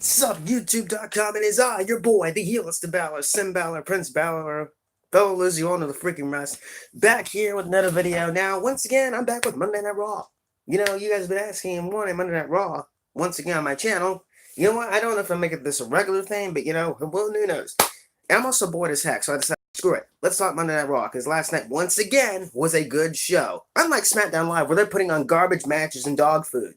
Sup, YouTube.com, it is I, your boy, the healist of Balor, Sim Balor, Prince Balor, fellow Liz, you all know the freaking rest. Back here with another video. Now, once again, I'm back with Monday Night Raw. You know, you guys have been asking, wanting Monday Night Raw, once again on my channel. You know what, I don't know if I'm making this a regular thing, but you know, well, who knows. I'm also bored as heck, so I decided, screw it, let's talk Monday Night Raw, because last night, once again, was a good show. Unlike SmackDown Live, where they're putting on garbage matches and dog food.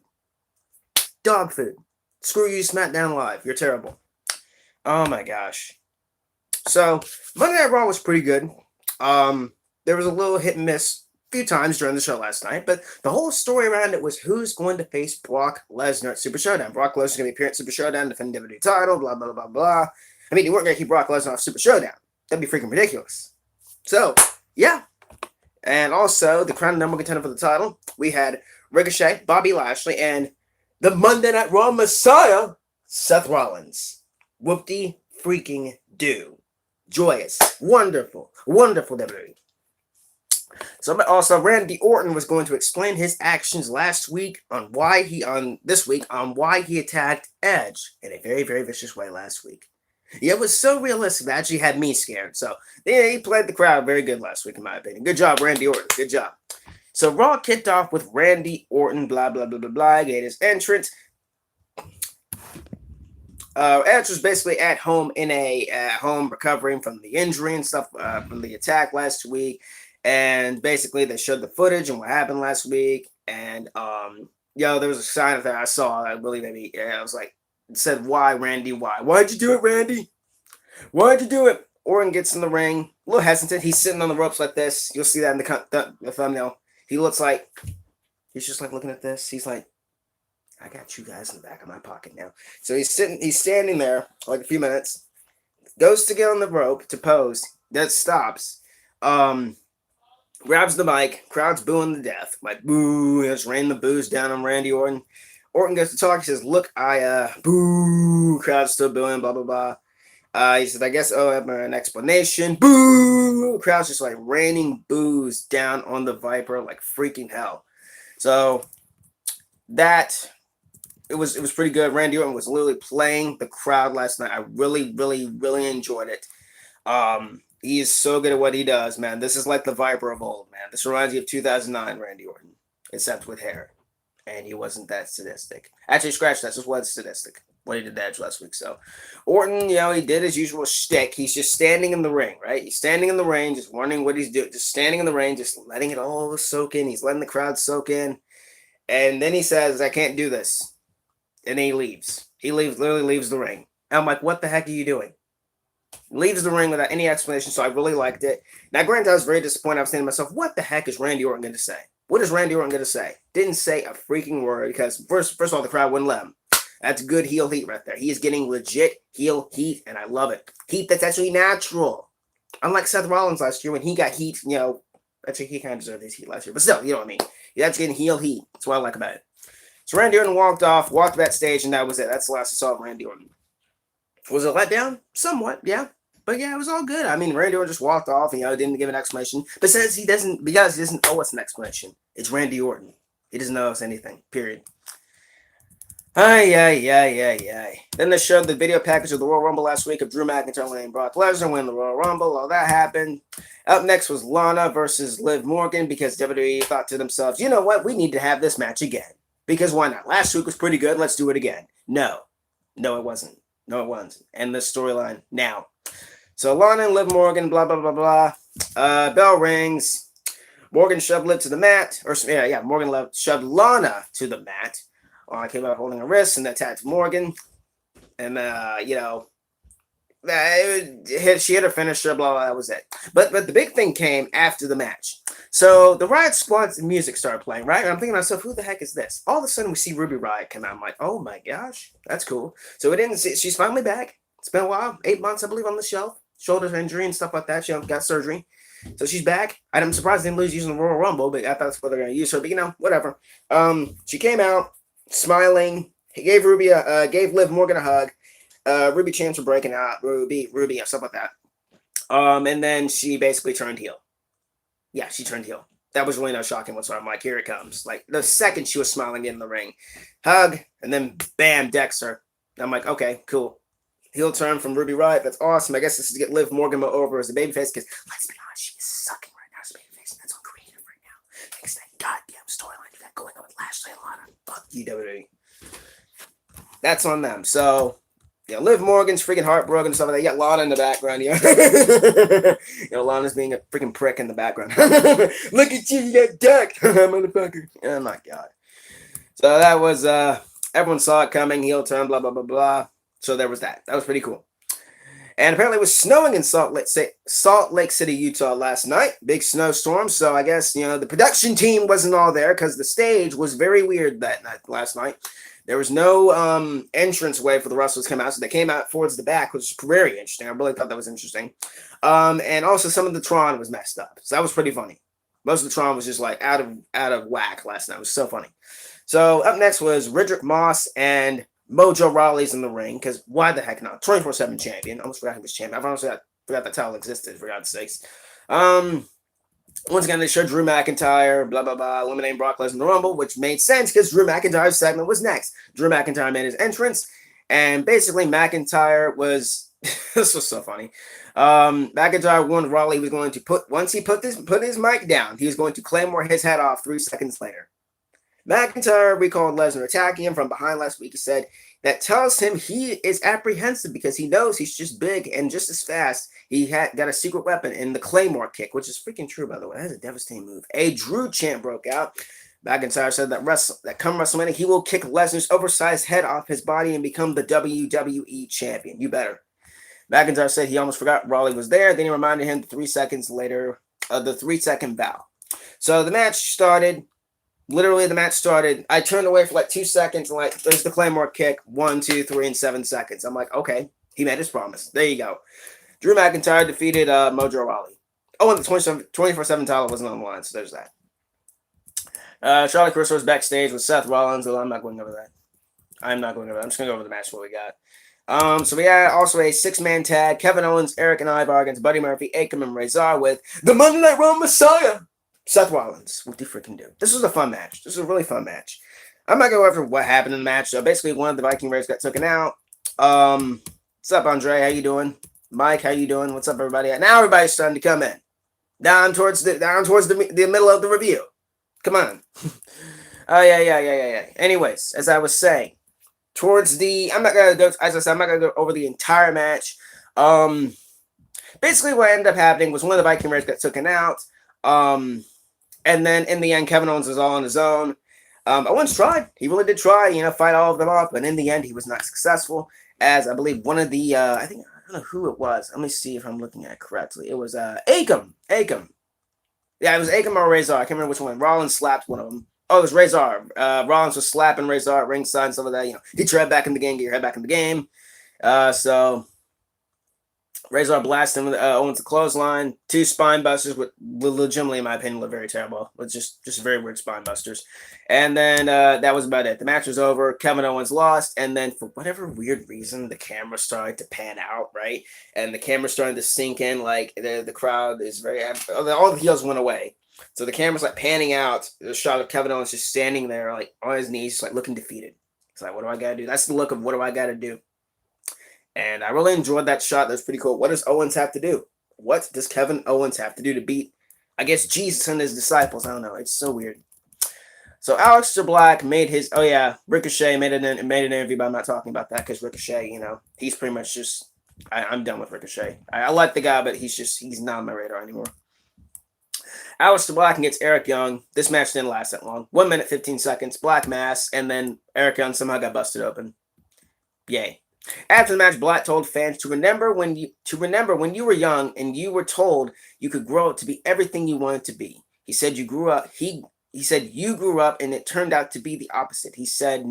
Dog food. Screw you, SmackDown Live. You're terrible. Oh my gosh. So, Monday Night Raw was pretty good. There was a little hit and miss a few times during the show last night, but the whole story around it was who's going to face Brock Lesnar at Super Showdown. Brock Lesnar's going to be appearing at Super Showdown, defend the WWE title, blah, blah, blah, blah. I mean, you weren't going to keep Brock Lesnar off Super Showdown. That'd be freaking ridiculous. So, yeah. And also, the crown number contender for the title, we had Ricochet, Bobby Lashley, and the Monday Night Raw Messiah, Seth Rollins. Whoop-de freaking do. Joyous. Wonderful. Wonderful WWE. So also, Randy Orton was going to explain his actions last week on why he attacked Edge in a very, very vicious way last week. Yeah, it was so realistic that actually had me scared. So yeah, he played the crowd very good last week, in my opinion. Good job, Randy Orton. Good job. So Raw kicked off with Randy Orton, blah, blah, blah, blah, blah, gave his entrance. Edge was basically at home home recovering from the injury and stuff from the attack last week. And basically they showed the footage and what happened last week. And, there was a sign that I saw, I believe maybe, I was like, it said, why, Randy, why? Why'd you do it, Randy? Why'd you do it? Orton gets in the ring, a little hesitant. He's sitting on the ropes like this. You'll see that in the thumbnail. He looks like, he's just like looking at this. He's like, I got you guys in the back of my pocket now. So he's standing there like a few minutes, goes to get on the rope to pose, then stops, grabs the mic, crowd's booing to death. Like, boo, just rain the boos down on Randy Orton. Orton goes to talk, he says, look, boo, crowd's still booing, blah, blah, blah. He said, I guess I have an explanation. Boo! Crowd's just like raining boos down on the Viper like freaking hell. So that it was pretty good. Randy Orton was literally playing the crowd last night. I really, really, really enjoyed it. He is so good at what he does, man. This is like the Viper of old, man. This reminds me of 2009 Randy Orton, except with hair. And he wasn't that sadistic. Actually, scratch that. This was sadistic when he did that last week. So, Orton, he did his usual shtick. He's just standing in the ring, right? He's standing in the ring, just wondering what he's doing. Just standing in the ring, just letting it all soak in. He's letting the crowd soak in. And then he says, I can't do this. And then he leaves. He literally leaves the ring. And I'm like, what the heck are you doing? Leaves the ring without any explanation, so I really liked it. Now, granted, I was very disappointed. I was thinking to myself, what the heck is Randy Orton going to say? What is Randy Orton going to say? Didn't say a freaking word because, first of all, the crowd wouldn't let him. That's good heel heat right there. He is getting legit heel heat, and I love it. Heat that's actually natural. Unlike Seth Rollins last year when he got heat, actually he kind of deserved his heat last year, but still, you know what I mean. That's getting heel heat. That's what I like about it. So Randy Orton walked backstage, and that was it. That's the last I saw of Randy Orton. Was it a letdown? Somewhat, yeah. But yeah, it was all good. I mean, Randy Orton just walked off and didn't give an explanation. But because he doesn't owe us an explanation. It's Randy Orton. He doesn't owe us anything. Period. Ay. Then they showed the video package of the Royal Rumble last week of Drew McIntyre and Brock Lesnar winning the Royal Rumble. All that happened. Up next was Lana versus Liv Morgan because WWE thought to themselves, you know what? We need to have this match again. Because why not? Last week was pretty good. Let's do it again. No, it wasn't. No, it wasn't. End this storyline now. So Lana and Liv Morgan, blah, blah, blah, blah. Bell rings. Morgan shoved Liv to the mat. Morgan shoved Lana to the mat. Lana came out holding her wrist and attacked Morgan. And, she hit her finisher, blah, blah, that was it. But the big thing came after the match. So the Riot Squad's music started playing, right? And I'm thinking to myself, who the heck is this? All of a sudden we see Ruby Riott come out. I'm like, oh my gosh, that's cool. So she's finally back. It's been a while, 8 months, I believe, on the shelf. Shoulder injury and stuff like that. She got surgery. So she's back. I'm surprised they didn't lose using the Royal Rumble, but I thought that's what they're going to use her. But, whatever. She came out smiling. He gave Liv Morgan a hug. Ruby chants were breaking out. Ruby, or stuff like that. And then she basically turned heel. Yeah, she turned heel. That was really no shocking whatsoever. I'm like, here it comes. Like, the second she was smiling in the ring. Hug, and then bam, decks her. I'm like, okay, cool. Heel turn from Ruby Riott. That's awesome. I guess this is to get Liv Morgan over as a babyface because let's be honest, she is sucking right now as a babyface, and that's on creative right now. Thanks to that goddamn storyline you got going on with Lashley and Lana. Fuck you, WWE. That's on them. So, yeah, Liv Morgan's freaking heartbroken and stuff like that. You got Lana in the background, yeah. Lana's being a freaking prick in the background. Look at you got duck, motherfucker. Oh my god. So that was everyone saw it coming, heel turn, blah blah blah blah. So there was that. That was pretty cool. And apparently it was snowing in Salt Lake City, Utah last night. Big snowstorm. So I guess, the production team wasn't all there because the stage was very weird last night. There was no entrance way for the wrestlers to come out. So they came out towards the back, which was very interesting. I really thought that was interesting. And also some of the Tron was messed up. So that was pretty funny. Most of the Tron was just like out of whack last night. It was so funny. So up next was Riddick Moss and Mojo Rawley's in the ring, because why the heck not? 24/7 champion. Almost forgot he was champion. I honestly forgot that title existed, for God's sakes. Once again, they showed Drew McIntyre, blah, blah, blah, eliminating Brock Lesnar in the Rumble, which made sense because Drew McIntyre's segment was next. Drew McIntyre made his entrance, and basically McIntyre was, this was so funny. McIntyre warned Rawley was going to once he put his mic down, he was going to Claymore his head off 3 seconds later. McIntyre recalled Lesnar attacking him from behind last week. He said that tells him he is apprehensive because he knows he's just big and just as fast. He got a secret weapon in the Claymore kick, which is freaking true, by the way. That is a devastating move. A Drew chant broke out. McIntyre said that come WrestleMania, he will kick Lesnar's oversized head off his body and become the WWE champion. You better. McIntyre said he almost forgot Rawley was there. Then he reminded him 3 seconds later of the 3-second vow. So the match started. Literally, the match started. I turned away for like 2 seconds and there's the Claymore kick. 1, 2, 3, and 7 seconds. I'm like, okay, he made his promise. There you go. Drew McIntyre defeated Mojo Rawley. Oh, and the 24/7 title wasn't on the line, so there's that. Charlotte Chris was backstage with Seth Rollins. Well, I'm not going over that. I'm not going over that. I'm just going to go over the match what we got. So we had also a 6-man tag. Kevin Owens, Eric, and Ivar against Buddy Murphy, Akam, and Razor with the Monday Night Raw Messiah, Seth Rollins. What do you freaking do? This was a fun match. This was a really fun match. I'm not going to go over what happened in the match. So basically, one of the Viking Raiders got taken out. What's up, Andre? How you doing? Mike, how you doing? What's up, everybody? Now everybody's starting to come in. Down towards the middle of the review. Come on. Oh, yeah. Anyways, as I was saying, I'm not gonna go over the entire match. Basically what ended up happening was one of the Viking Raiders got taken out. And then in the end, Kevin Owens was all on his own. Owens tried. He really did try, fight all of them off, but in the end, he was not successful. As I believe one of the, I don't know who it was. Let me see if I'm looking at it correctly. It was Akam. Yeah, it was Akam or Razor. I can't remember which one. Rollins slapped one of them. Oh, it was Razor. Rollins was slapping Razor at ringside and stuff like that. Get your head back in the game. Get your head back in the game. So Razor blasted him with Owens' clothesline. 2 spine busters, with legitimately, in my opinion, look very terrible. It's just very weird spine busters. And then that was about it. The match was over. Kevin Owens lost. And then for whatever weird reason, the camera started to pan out, right? And the camera started to sink in. Like the crowd is very... all the heels went away. So the camera's like panning out. The shot of Kevin Owens just standing there, like on his knees, like looking defeated. It's like, what do I got to do? That's the look of what do I got to do? And I really enjoyed that shot. That's pretty cool. What does Owens have to do? What does Kevin Owens have to do to beat, I guess, Jesus and his disciples? I don't know. It's so weird. So Aleister Black made his, Ricochet made an interview, but I'm not talking about that because Ricochet, he's pretty much just, I'm done with Ricochet. I like the guy, but he's not on my radar anymore. Aleister Black against Eric Young. This match didn't last that long. 1 minute, 15 seconds. Black mass, and then Eric Young somehow got busted open. Yay. After the match, Black told fans to remember when you were young and you were told you could grow up to be everything you wanted to be. He said you grew up. He said you grew up and it turned out to be the opposite. He said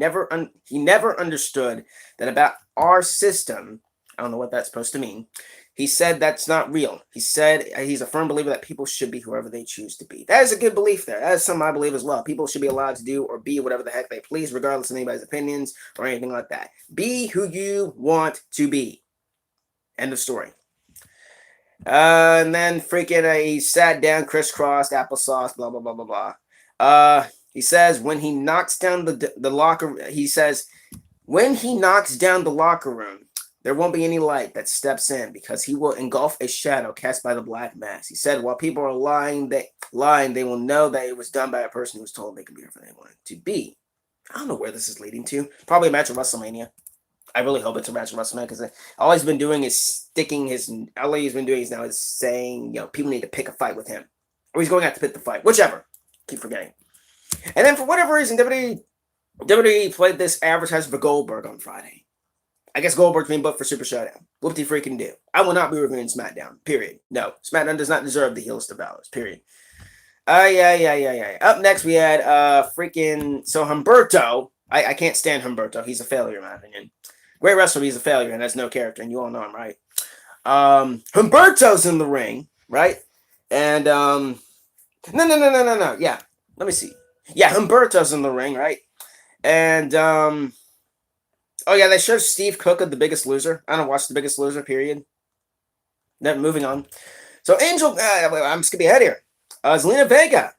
he never understood that about our system. I don't know what that's supposed to mean. He said that's not real. He said he's a firm believer that people should be whoever they choose to be. That is a good belief there. That is something I believe as well. People should be allowed to do or be whatever the heck they please, regardless of anybody's opinions or anything like that. Be who you want to be. End of story. And then freaking he sat down, crisscrossed, applesauce, blah, blah, blah, blah, blah. He says when he knocks down the locker, he says When he knocks down the locker room, there won't be any light that steps in because he will engulf a shadow cast by the black mass. He said, while people are lying, they will know that it was done by a person who was told they could be whatever they wanted to be. I don't know where this is leading to. Probably a match at WrestleMania. I really hope it's a match at WrestleMania because all he's been doing is sticking his. All he's been doing is now is saying, people need to pick a fight with him, or he's going out to pick the fight, whichever. Keep forgetting. And then for whatever reason, WWE played this advertisement for Goldberg on Friday. I guess Goldberg's being booked for Super Showdown. Whoop-de freaking do. I will not be reviewing SmackDown. Period. No, SmackDown does not deserve the heels to Balor's. Period. Yeah. Up next, we had so Humberto. I can't stand Humberto. He's a failure, in my opinion. Great wrestler, he's a failure, and has no character, and you all know him, right? Humberto's in the ring, right? And no. Yeah, let me see. Yeah, Humberto's in the ring, right? And they showed Steve Cook of The Biggest Loser. I don't watch The Biggest Loser. Period. Then moving on. So Angel, I'm skipping ahead here. Zelina Vega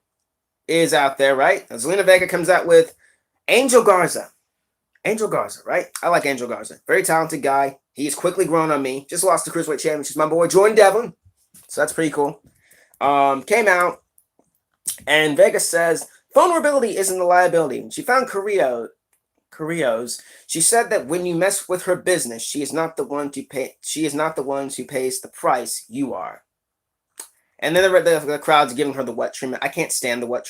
is out there, right? Zelina Vega comes out with Angel Garza. Angel Garza, right? I like Angel Garza. Very talented guy. He's quickly grown on me. Just lost the Cruiserweight Championship. My boy Jordan Devlin. So that's pretty cool. Came out, and Vega says vulnerability isn't a liability. When she found Carrillo's, she said that when you mess with her business, she is not the one to pay. She is not the one who pays the price. You are. And then the crowd's giving her the what treatment. I can't stand the what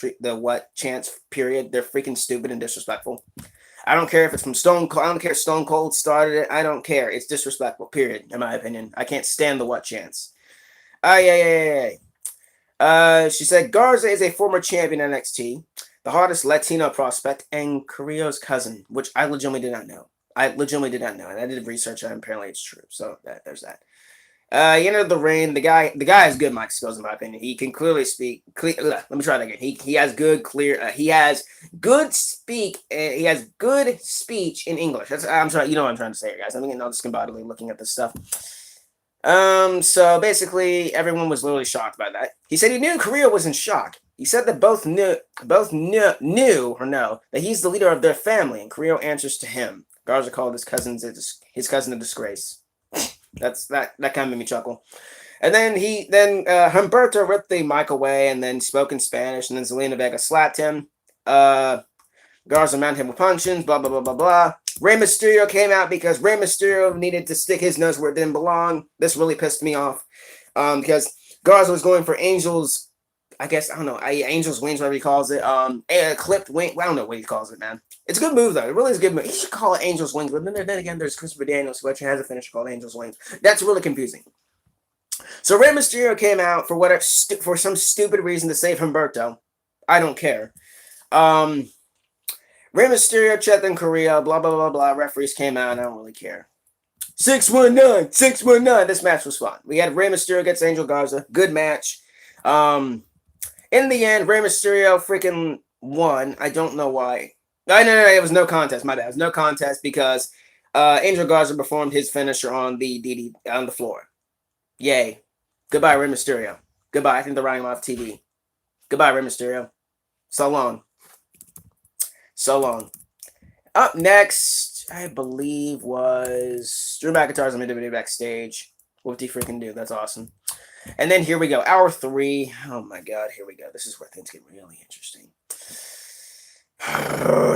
chants. Period. They're freaking stupid and disrespectful. I don't care if it's from Stone Cold. I don't care if Stone Cold started it. I don't care. It's disrespectful. Period. In my opinion, I can't stand the what chants. She said Garza is a former champion in NXT, the hottest Latino prospect, and Carrillo's cousin, which I legitimately did not know. And I did research, and apparently it's true. So there's that. He entered the ring. The guy has good mic skills, in my opinion. He can clearly speak. Let me try that again. He has good, clear. He has good speech in English. I'm trying. You know what I'm trying to say, here, guys. I'm getting all discombobulated looking at this stuff. So basically, everyone was literally shocked by that. He said he knew Carrillo was in shock. He said that both knew that he's the leader of their family, and Carrillo answers to him. Garza called his cousin a disgrace. That kind of made me chuckle. And then Humberto ripped the mic away and then spoke in Spanish, and then Zelina Vega slapped him. Garza mounted him with punches, blah, blah, blah, blah, blah. Rey Mysterio came out because Rey Mysterio needed to stick his nose where it didn't belong. This really pissed me off because Garza was going for Angel's, I guess, I don't know, Angel's wings, whatever he calls it. A clipped wing. I don't know what he calls it, man. It's a good move, though. It really is a good move. He should call it Angel's Wings. But then again, there's Christopher Daniels, who actually has a finisher called Angel's Wings. That's really confusing. So Rey Mysterio came out for some stupid reason to save Humberto. I don't care. Rey Mysterio, Chet and Carrillo, blah, blah, blah, blah. Referees came out. I don't really care. 619. This match was fun. We had Rey Mysterio against Angel Garza. Good match. In the end, Rey Mysterio freaking won. I don't know why. No, it was no contest. My bad. It was no contest because Angel Garza performed his finisher on the floor. Yay. Goodbye, Rey Mysterio. Goodbye. I think they're writing him off TV. Goodbye, Rey Mysterio. So long. Up next, I believe, was Drew McIntyre's on WWE backstage. What did he freaking do? That's awesome. And then here we go. Hour 3. Oh my God. Here we go. This is where things get really interesting.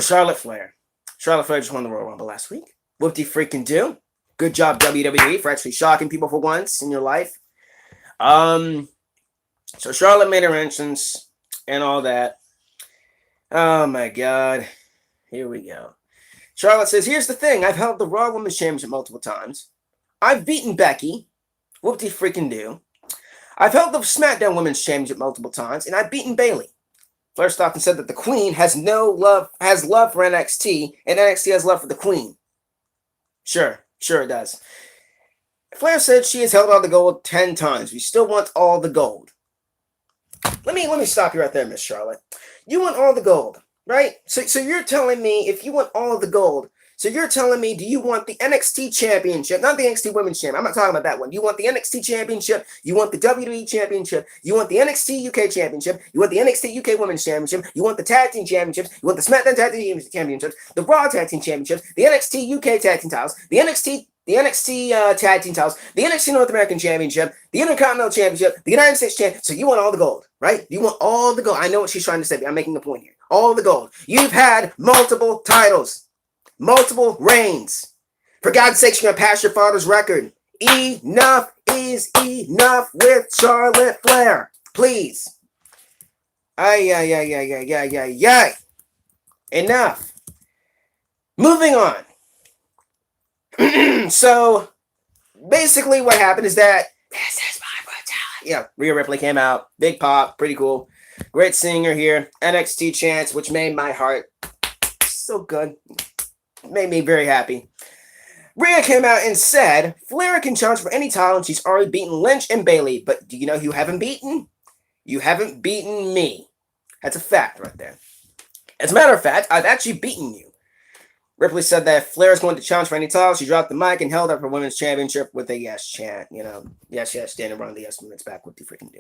Charlotte Flair. Charlotte Flair just won the Royal Rumble last week. Whoop-de-freaking-do. Good job, WWE, for actually shocking people for once in your life. So Charlotte made her entrance and all that. Oh my God. Here we go. Charlotte says, here's the thing. I've held the Raw Women's Championship multiple times. I've beaten Becky. Whoop-de-freaking-do. I've held the SmackDown Women's Championship multiple times, and I've beaten Bayley. Flair stopped and said that the Queen has love for NXT, and NXT has love for the Queen. Sure it does. Flair said she has held all the gold 10 times. We still want all the gold. Let me stop you right there, Miss Charlotte. You want all the gold, right? So you're telling me if you want all of the gold, So you're telling me, do you want the NXT Championship, not the NXT Women's Championship? I'm not talking about that one. You want the NXT Championship? You want the WWE Championship? You want the NXT UK Championship? You want the NXT UK Women's Championship? You want the Tag Team Championships? You want the SmackDown Tag Team Championships? The Raw Tag Team Championships? The NXT UK Tag Team titles? The NXT Tag Team titles? The NXT North American Championship? The Intercontinental Championship? The United States Championship? So you want all the gold, right? You want all the gold. I know what she's trying to say, but I'm making a point here. All the gold. You've had multiple titles. Multiple reigns. For God's sake, you're going to pass your father's record. Enough is enough with Charlotte Flair. Please. Ay. Enough. Moving on. So, basically what happened is that this is my brutality. Yeah, Rhea Ripley came out. Big pop. Pretty cool. Great singer here. NXT chants, which made my heart so good. Made me very happy. Rhea came out and said, Flair can challenge for any title and she's already beaten Lynch and Bayley. But do you know who you haven't beaten? You haven't beaten me. That's a fact right there. As a matter of fact, I've actually beaten you. Ripley said that Flair is going to challenge for any title. She dropped the mic and held up her women's championship with a yes chant. You know, yes, standing around the yes movements back. What do you freaking do?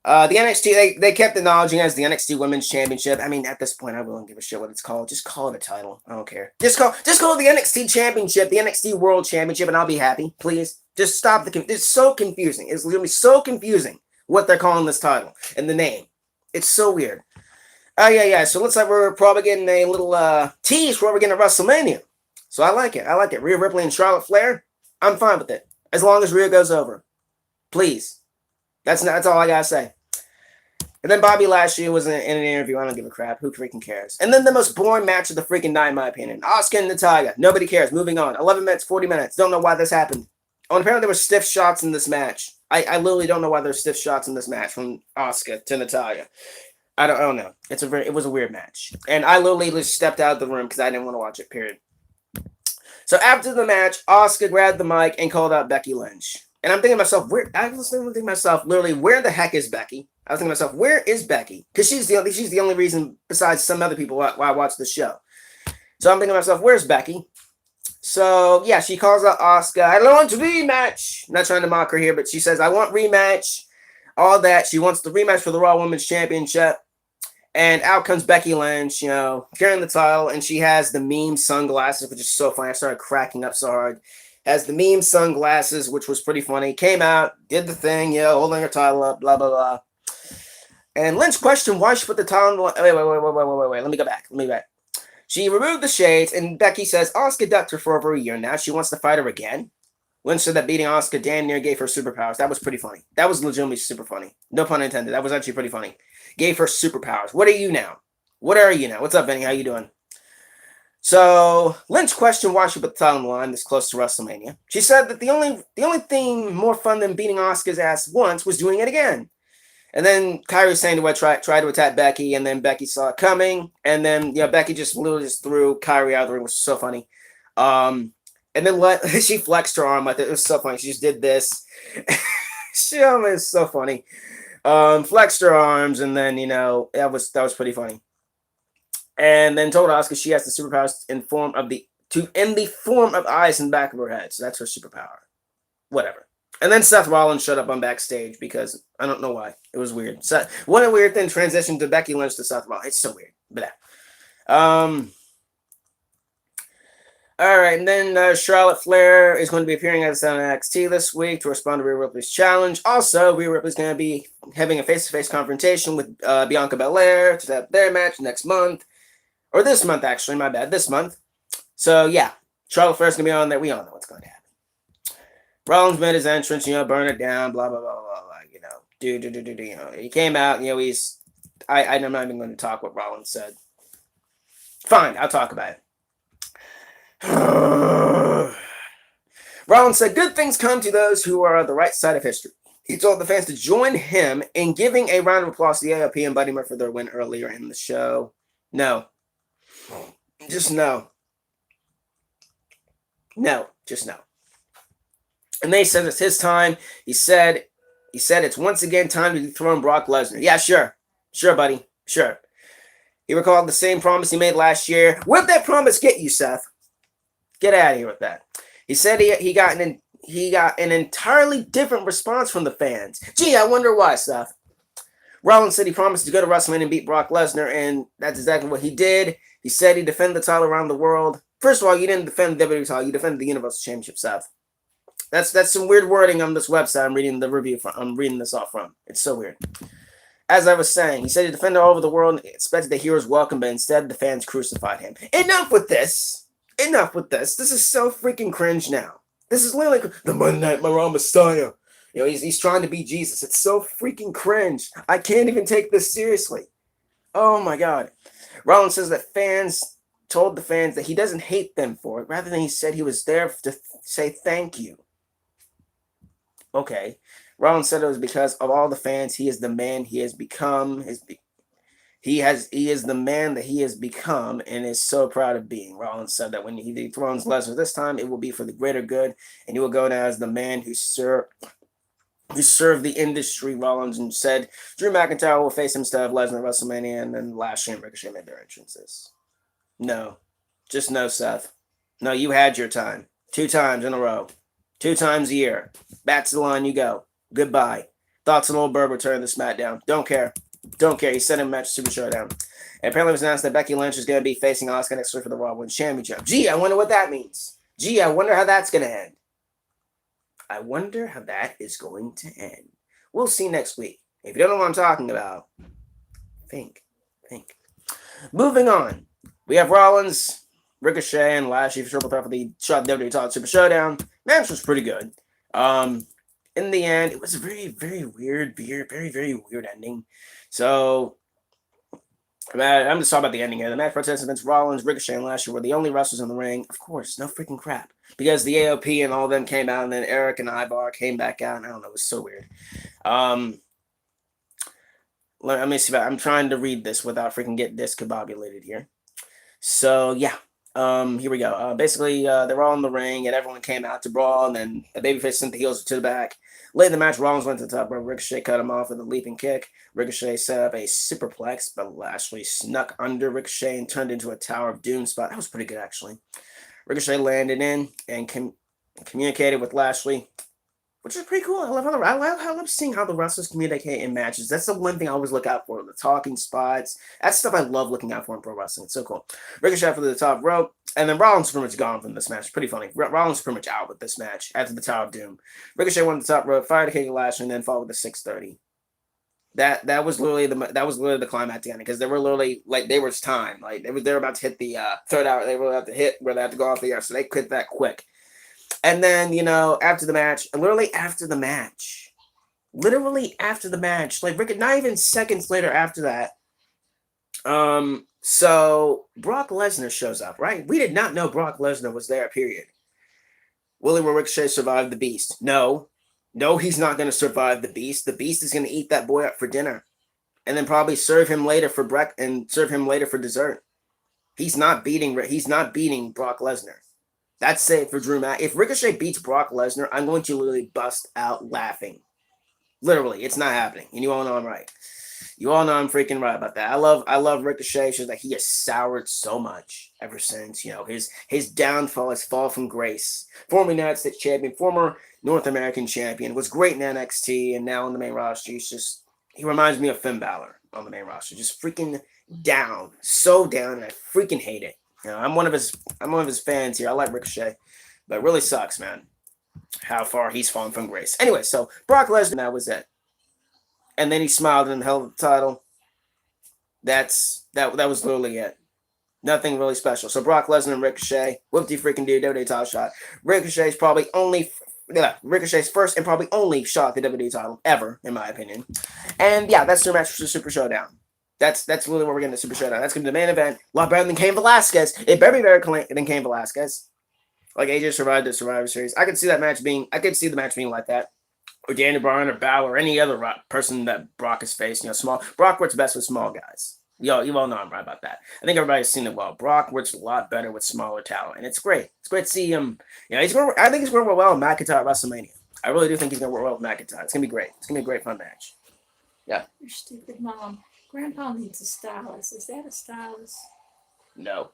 The NXT, they kept acknowledging it as the NXT Women's Championship. I mean, at this point, I wouldn't give a shit what it's called. Just call it a title. I don't care. Just call it the NXT Championship, the NXT World Championship, and I'll be happy. Please. Just stop it's so confusing. It's literally so confusing what they're calling this title and the name. It's so weird. Yeah. So it looks like we're probably getting a little tease for what we're getting at WrestleMania. So I like it. Rhea Ripley and Charlotte Flair, I'm fine with it. As long as Rhea goes over. Please. That's all I gotta say. And then Bobby Lashley was in an interview. I don't give a crap. Who freaking cares? And then the most boring match of the freaking night, in my opinion. Asuka and Natalya. Nobody cares. Moving on. 11 minutes, 40 minutes. Don't know why this happened. Oh, and apparently there were stiff shots in this match. I literally don't know why there's stiff shots in this match from Asuka to Natalya. I don't know. It was a weird match. And I literally just stepped out of the room because I didn't want to watch it, period. So after the match, Asuka grabbed the mic and called out Becky Lynch. And I'm thinking to myself, where the heck is Becky? I was thinking to myself, where is Becky? Because she's the only reason, besides some other people, why I watch the show. So I'm thinking to myself, where's Becky? So, yeah, she calls out Asuka. I don't want to rematch. I'm not trying to mock her here, but she says, I want rematch. All that. She wants the rematch for the Raw Women's Championship. And out comes Becky Lynch, carrying the title. And she has the meme sunglasses, which is so funny. I started cracking up so hard. Has the meme sunglasses, which was pretty funny. Came out, did the thing, holding her title up, blah, blah, blah. And Lynch questioned why she put the title on the... Wait. Let me go back. She removed the shades, and Becky says, Asuka ducked her for over a year now. She wants to fight her again. Lynch said that beating Asuka damn near gave her superpowers. That was pretty funny. That was legitimately super funny. No pun intended. That was actually pretty funny. Gave her superpowers. What are you now? What's up, Benny? How you doing? So Lynch questioned why she put the title on the line this close to WrestleMania. She said that the only thing more fun than beating Asuka's ass once was doing it again. And then Kairi Sane tried to attack Becky, and then Becky saw it coming, and then Becky just literally threw Kairi out of the ring, which was so funny. And then she flexed her arm with it. It was so funny. She just did this. It's so funny. Flexed her arms, and then that was pretty funny. And then told Asuka she has the superpowers in the form of eyes in the back of her head. So that's her superpower. Whatever. And then Seth Rollins showed up on backstage because I don't know why. It was weird. What a weird thing transition to Becky Lynch to Seth Rollins. It's so weird. But all right, and then Charlotte Flair is going to be appearing as on NXT this week to respond to Rhea Ripley's challenge. Also, Rhea Ripley's going to be having a face-to-face confrontation with Bianca Belair to have their match next month. Or this month, actually. My bad. This month. So, yeah. Charlotte Flair's going to be on there. We all know what's going to happen. Rollins made his entrance, burn it down, blah, blah, blah, blah, blah, he came out, I'm not even going to talk what Rollins said. Fine, I'll talk about it. Rollins said, good things come to those who are on the right side of history. He told the fans to join him in giving a round of applause to the AOP and Buddy Murphy for their win earlier in the show. No. Just no. No, just no. And they said it's his time. He said it's once again time to dethrone Brock Lesnar. Yeah, sure. Sure, buddy. Sure. He recalled the same promise he made last year. What'd that promise get you, Seth? Get out of here with that. He said he got an entirely different response from the fans. Gee, I wonder why, Seth. Rollins said he promised to go to WrestleMania and beat Brock Lesnar, and that's exactly what he did. He said he defended the title around the world. First of all, you didn't defend the WWE title, you defended the Universal Championship, Seth. That's some weird wording on this website I'm reading the review from. I'm reading this off from. It's so weird. As I was saying, he said he defended all over the world and expected the heroes welcome, but instead the fans crucified him. Enough with this. Enough with this. This is so freaking cringe now. This is literally like the Monday Night Raw Messiah. You know, he's trying to be Jesus. It's so freaking cringe. I can't even take this seriously. Oh my God. Rollins says that fans told the fans that he doesn't hate them for it. Rather than he said he was there to say thank you. Okay. Rollins said it was because of all the fans. He is the man he has become. He is the man that he has become and is so proud of being. Rollins said that when he dethrones Lesnar this time, it will be for the greater good, and he will go down as the man who served the industry. Rollins and said Drew McIntyre will face him instead of Lesnar at WrestleMania, and then Lashley and Ricochet made their entrances. No. Just no, Seth. No, you had your time. 2 times in a row. 2 times a year. Back to the line you go. Goodbye. Thoughts on Old Bird returning to SmackDown. Don't care. Don't care. He said in a match Super Showdown. And apparently it was announced that Becky Lynch is going to be facing Asuka next week for the Raw Women's Championship. Gee, I wonder what that means. Gee, I wonder how that's going to end. I wonder how that is going to end. We'll see next week. If you don't know what I'm talking about, think. Moving on. We have Rollins, Ricochet, and Lashley for triple threat for the WWE Title Super Showdown. Match was pretty good. In the end, it was a very, very weird ending. So, I'm just talking about the ending here. The match participants, Rollins, Ricochet, and Lashley were the only wrestlers in the ring. Of course, no freaking crap. Because the AOP and all of them came out, and then Eric and Ivar came back out, and I don't know, it was so weird. Let me see. I'm trying to read this without freaking getting discombobulated here. So, yeah. Here we go. Basically, they were all in the ring, and everyone came out to brawl, and then the babyface sent the heels to the back. Late in the match, Rollins went to the top rope. Ricochet cut him off with a leaping kick. Ricochet set up a superplex, but Lashley snuck under Ricochet and turned into a Tower of Doom spot. That was pretty good, actually. Ricochet landed in and communicated with Lashley, which is pretty cool. I love seeing how the wrestlers communicate in matches. That's the one thing I always look out for, the talking spots. That's stuff I love looking out for in pro wrestling. It's so cool. Ricochet for the top rope, and then Rollins pretty much gone from this match. Pretty funny. Rollins pretty much out with this match after the Tower of Doom. Ricochet won the top rope, fired a kick at Lashley, and then followed with the 630. That was literally the climax ending, because they were literally like they was time. Like they were about to hit the third hour. They were about to hit where they had to go off the air, so they quit that quick. And then, after the match, literally after the match, like not even seconds later after that, so Brock Lesnar shows up, right? We did not know Brock Lesnar was there, period. Will Ricochet survive the Beast? No, he's not going to survive the Beast. The Beast is going to eat that boy up for dinner, and then probably serve him later for dessert. He's not beating Brock Lesnar. That's it for Drew McIntyre. If Ricochet beats Brock Lesnar, I'm going to literally bust out laughing. Literally, it's not happening. And you all know I'm right. You all know I'm freaking right about that. I love Ricochet. It's just that he has soured so much ever since, his downfall, his fall from grace. Former United States champion, former North American champion, was great in NXT, and now on the main roster, he reminds me of Finn Balor on the main roster. Just freaking down. So down, and I freaking hate it. I'm one of his fans here. I like Ricochet, but it really sucks, man, how far he's fallen from grace. Anyway, so Brock Lesnar, that was it. And then he smiled and held the title. That was literally it. Nothing really special. So Brock Lesnar and Ricochet, whoop-de-freaking do, WWE title shot. Ricochet's first and probably only shot at the WWE title ever, in my opinion. And yeah, that's their match for the Super Showdown. That's literally what we're getting the Super Showdown. That's going to be the main event. A lot better than Cain Velasquez. It better be better than Cain Velasquez. Like AJ survived the Survivor Series. I could see the match being like that. Or Daniel Bryan or Balor or any other person that Brock has faced. Small. Brock works best with small guys. You all know I'm right about that. I think everybody's seen it well. Brock works a lot better with smaller talent. And it's great. It's great to see him. I think he's going to work well with McIntyre at WrestleMania. I really do think he's going to work well with McIntyre. It's going to be great. It's going to be a great fun match. Yeah. Your stupid mom. Grandpa needs a stylist. Is that a stylist? No,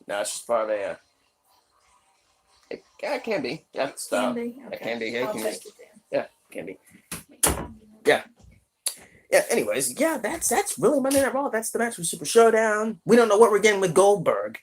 it's just part of a It can be. Yeah, Can be. It can be. Yeah, it I'll can be. take it then. Yeah, can be. Yeah. Yeah. Anyways, yeah, that's really Monday Night Raw. That's the match for Super Showdown. We don't know what we're getting with Goldberg.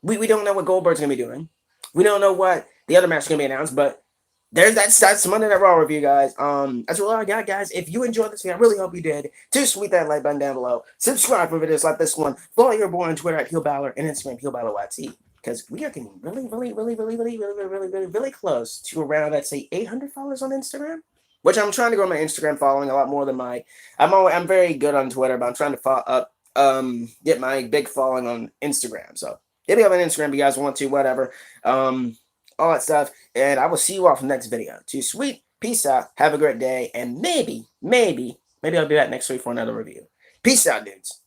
We don't know what Goldberg's gonna be doing. We don't know what the other match is gonna be announced, but that's Monday Night Raw review, guys. That's all I got, guys. If you enjoyed this video, I really hope you did. Do sweet that like button down below. Subscribe for videos like this one. Follow your boy on Twitter at Balor and Instagram PeelBalorYT. Because we are getting really close to around, let's say, 800 followers on Instagram. Which I'm trying to grow my Instagram following a lot more than my. I'm very good on Twitter, but I'm trying to get my big following on Instagram. So hit me up on Instagram if you guys want to, whatever. All that stuff. And I will see you all for the next video. Too sweet. Peace out. Have a great day. And maybe I'll be back next week for another review. Peace out, dudes.